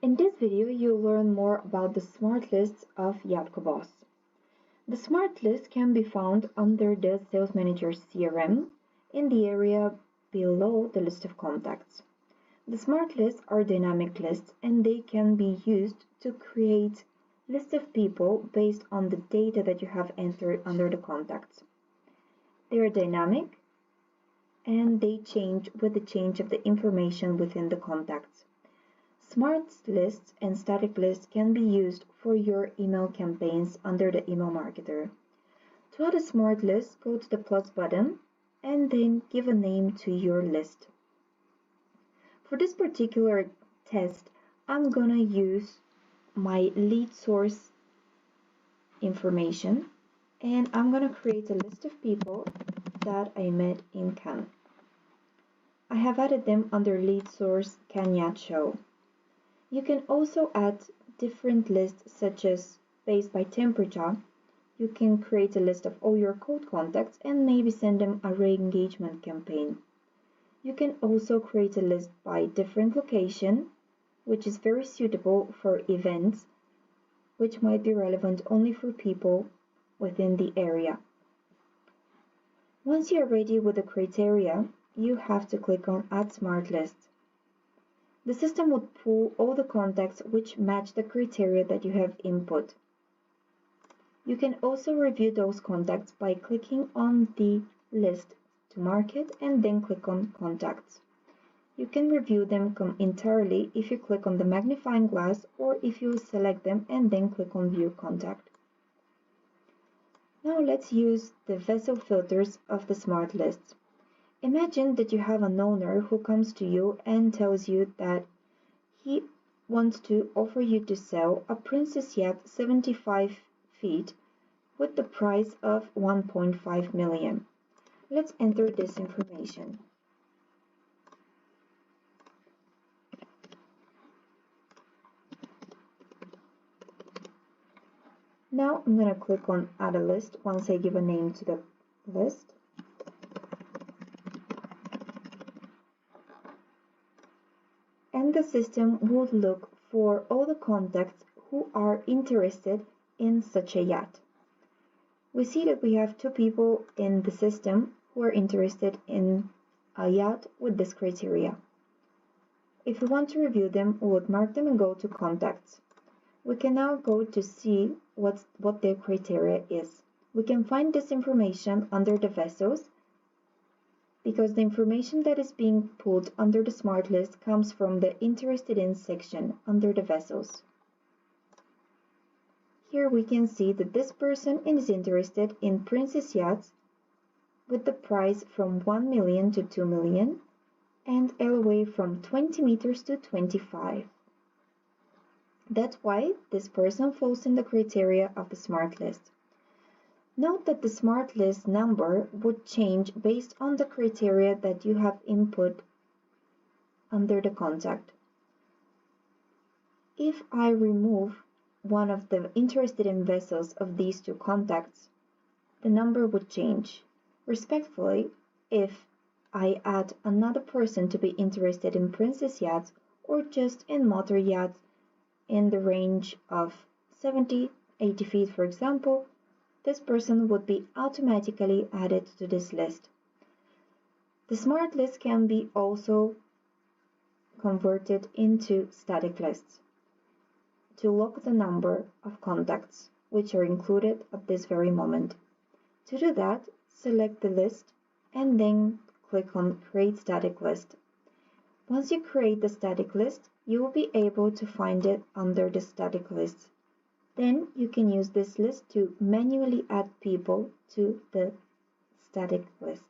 In this video, you'll learn more about the smart lists of Yatkobos. The smart list can be found under the Sales Manager's CRM in the area below the list of contacts. The smart lists are dynamic lists and they can be used to create lists of people based on the data that you have entered under the contacts. They are dynamic and they change with the change of the information within the contacts. Smart lists and static lists can be used for your email campaigns under the email marketer. To add a smart list, go to the plus button and then give a name to your list. For this particular test, I'm gonna use my lead source information and I'm gonna create a list of people that I met in Cannes. I have added them under lead source Canyat show. You can also add different lists such as based by temperature. You can create a list of all your cold contacts and maybe send them a re-engagement campaign. You can also create a list by different location, which is very suitable for events, which might be relevant only for people within the area. Once you're ready with the criteria, you have to click on Add Smart List. The system would pull all the contacts which match the criteria that you have input. You can also review those contacts by clicking on the list to mark it and then click on Contacts. You can review them entirely if you click on the magnifying glass or if you select them and then click on View Contact. Now let's use the vessel filters of the smart lists. Imagine that you have an owner who comes to you and tells you that he wants to offer you to sell a Princess Yacht 75 feet with the price of 1.5 million. Let's enter this information. Now I'm going to click on Add a List once I give a name to the list. And the system would look for all the contacts who are interested in such a yacht. We see that we have two people in the system who are interested in a yacht with this criteria. If we want to review them, we would mark them and go to Contacts. We can now go to see what their criteria is. We can find this information under the vessels because the information that is being pulled under the smart list comes from the Interested In section under the vessels. Here we can see that this person is interested in Princess Yachts with the price from 1 million to 2 million and LOA from 20 meters to 25. That's why this person falls in the criteria of the smart list. Note that the smart list number would change based on the criteria that you have input under the contact. If I remove one of the interested in vessels of these two contacts, the number would change. Respectively, if I add another person to be interested in Princess Yachts or just in motor yachts in the range of 70-80 feet, for example, this person would be automatically added to this list. The smart list can be also converted into static lists to lock the number of contacts which are included at this very moment. To do that, select the list and then click on Create Static List. Once you create the static list, you will be able to find it under the static list. Then you can use this list to manually add people to the static list.